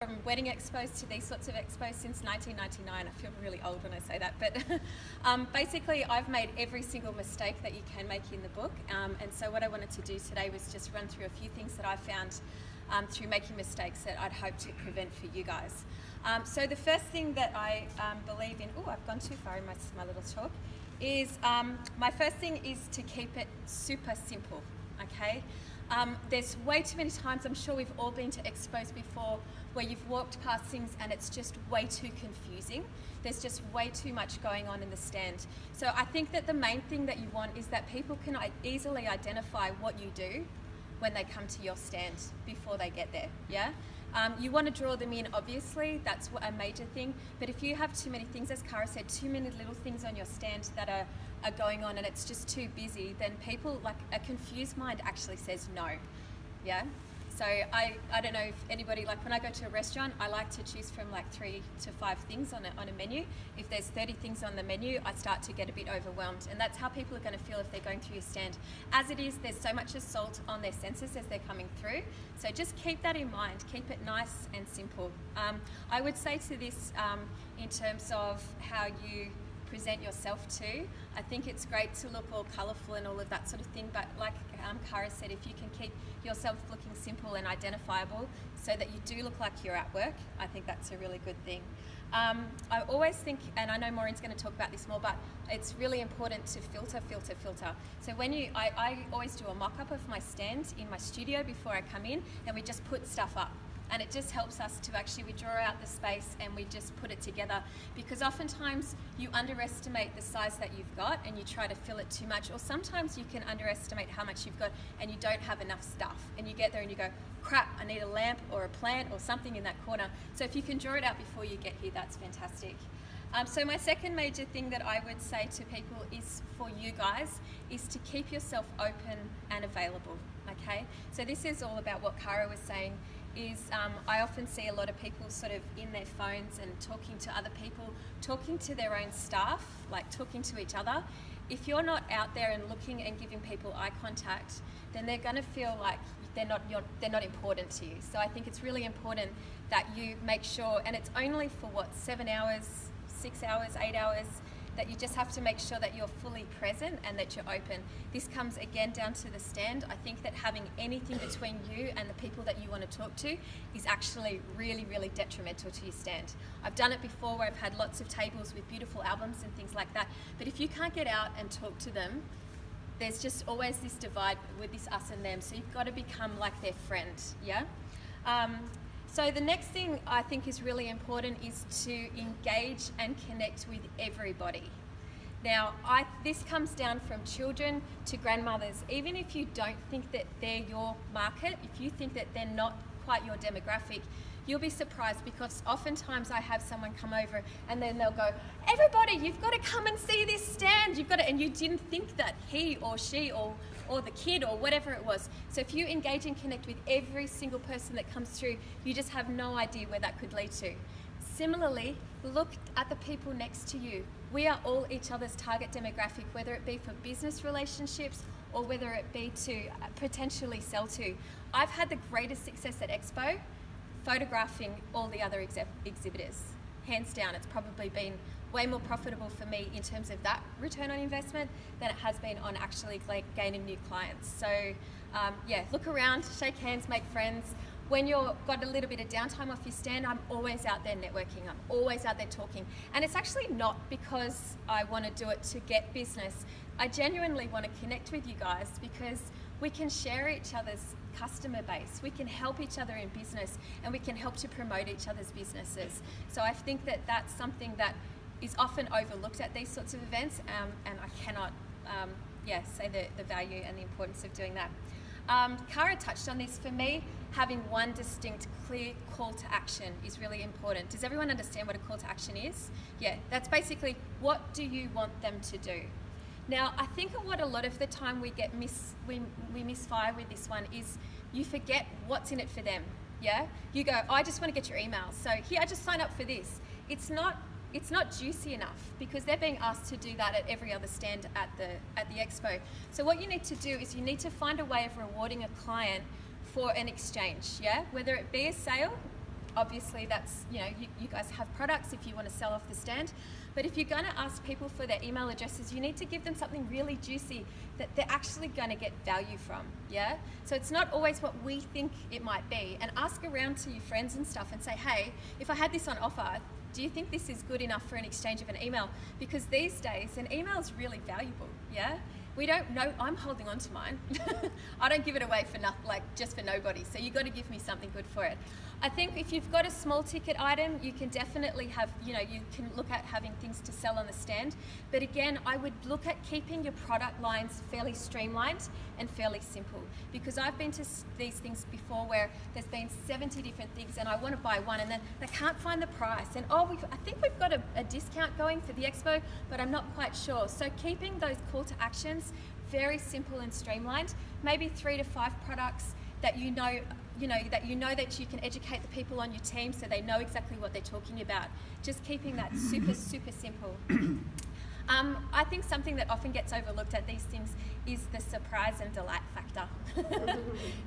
from wedding expos to these sorts of expos since 1999. I feel really old when I say that, but basically I've made every single mistake that you can make in the book, and so what I wanted to do today was just run through a few things that I found through making mistakes that I'd hope to prevent for you guys. So the first thing that I believe in, I've gone too far in my little talk, is my first thing is to keep it super simple, okay? There's way too many times, I'm sure we've all been to expos before, where you've walked past things and it's just way too confusing. There's just way too much going on in the stand. So I think that the main thing that you want is that people can easily identify what you do when they come to your stand before they get there, yeah? You want to draw them in, obviously, that's a major thing, but if you have too many things, as Cara said, too many little things on your stand that are going on and it's just too busy, then people, like a confused mind actually says no, yeah? So I don't know if anybody, like when I go to a restaurant, I like to choose from like 3 to 5 things on a menu. If there's 30 things on the menu, I start to get a bit overwhelmed, and that's how people are going to feel if they're going through your stand. As it is, there's so much assault on their senses as they're coming through, so just keep that in mind. Keep it nice and simple. I would say to this, in terms of how you present yourself too, I think it's great to look all colourful and all of that sort of thing, but like Cara said, if you can keep yourself looking simple and identifiable so that you do look like you're at work, I think that's a really good thing. I always think, and I know Maureen's going to talk about this more, but it's really important to filter. So when I always do a mock-up of my stand in my studio before I come in, and we just put stuff up. And it just helps us to we draw out the space and we just put it together, because oftentimes you underestimate the size that you've got and you try to fill it too much, or sometimes you can underestimate how much you've got and you don't have enough stuff, and you get there and you go, crap, I need a lamp or a plant or something in that corner. So if you can draw it out before you get here, that's fantastic. So my second major thing that I would say to people is, for you guys, is to keep yourself open and available, okay? So this is all about what Cara was saying, is I often see a lot of people sort of in their phones and talking to other people, talking to their own staff, like talking to each other. If you're not out there and looking and giving people eye contact, then they're going to feel like they're not important to you. So I think it's really important that you make sure, and it's only for 7 hours, 6 hours, 8 hours, that you just have to make sure that you're fully present and that you're open. This comes again down to the stand. I think that having anything between you and the people that you want to talk to is actually really, really detrimental to your stand. I've done it before where I've had lots of tables with beautiful albums and things like that, but if you can't get out and talk to them, there's just always this divide with this us and them, so you've got to become like their friend, yeah? So the next thing I think is really important is to engage and connect with everybody. Now, this comes down from children to grandmothers. Even if you don't think that they're your market, if you think that they're not quite your demographic, you'll be surprised, because oftentimes I have someone come over and then they'll go, everybody, you've got to come and see this stand. You've got to, and you didn't think that he or she or the kid or whatever it was. So if you engage and connect with every single person that comes through, you just have no idea where that could lead to. Similarly, look at the people next to you. We are all each other's target demographic, whether it be for business relationships or whether it be to potentially sell to. I've had the greatest success at Expo photographing all the other exhibitors. Hands down, it's probably been way more profitable for me in terms of that return on investment than it has been on actually gaining new clients. So look around, shake hands, make friends. When you've got a little bit of downtime off your stand, I'm always out there networking, I'm always out there talking. And it's actually not because I want to do it to get business. I genuinely want to connect with you guys because we can share each other's customer base, we can help each other in business, and we can help to promote each other's businesses. So I think that that's something that is often overlooked at these sorts of events, and I cannot say the value and the importance of doing that. Cara touched on this. For me, having one distinct, clear call to action is really important. Does everyone understand what a call to action is? Yeah, that's basically, what do you want them to do? Now, I think what a lot of the time we misfire with this one is you forget what's in it for them. Yeah, you go, I just want to get your email, so here, I just sign up for this. It's not juicy enough, because they're being asked to do that at every other stand at the expo. So what you need to do is you need to find a way of rewarding a client for an exchange, yeah? Whether it be a sale obviously that's, you guys have products if you want to sell off the stand. But if you're going to ask people for their email addresses, you need to give them something really juicy that they're actually going to get value from, yeah? So it's not always what we think it might be. And ask around to your friends and stuff and say, hey, if I had this on offer, do you think this is good enough for an exchange of an email? Because these days, an email is really valuable, yeah? We don't know, I'm holding on to mine. I don't give it away for nothing, like just for nobody. So you've got to give me something good for it. I think if you've got a small ticket item, you can definitely have, you can look at having things to sell on the stand. But again, I would look at keeping your product lines fairly streamlined and fairly simple. Because I've been to these things before where there's been 70 different things and I want to buy one and then they can't find the price. And I think we've got a discount going for the expo, but I'm not quite sure. So keeping those call to actions very simple and streamlined, maybe 3 to 5 products that you know that you can educate the people on your team so they know exactly what they're talking about. Just keeping that super, super simple. I think something that often gets overlooked at these things is the surprise and delight factor.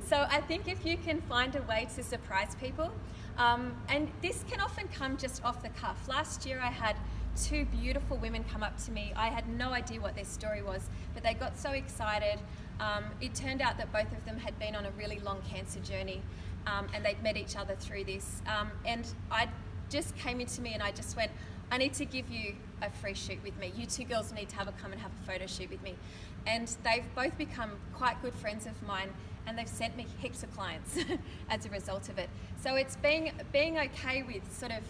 So I think if you can find a way to surprise people, and this can often come just off the cuff. Last year I had 2 beautiful women come up to me. I had no idea what their story was, but they got so excited. It turned out that both of them had been on a really long cancer journey, and they'd met each other through this. And I just came into me and I just went, I need to give you a free shoot with me. You 2 girls need to come and have a photo shoot with me. And they've both become quite good friends of mine, and they've sent me heaps of clients as a result of it. So it's being okay with sort of,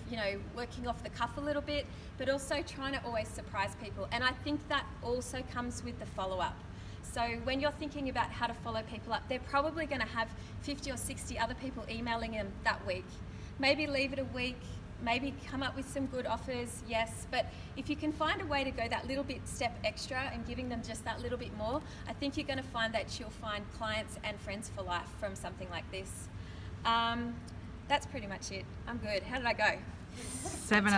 working off the cuff a little bit, but also trying to always surprise people. And I think that also comes with the follow-up. So when you're thinking about how to follow people up, they're probably going to have 50 or 60 other people emailing them that week. Maybe leave it a week, maybe come up with some good offers, yes, but if you can find a way to go that little bit step extra and giving them just that little bit more, I think you're going to find that you'll find clients and friends for life from something like this. That's pretty much it. I'm good. How did I go? 7.5.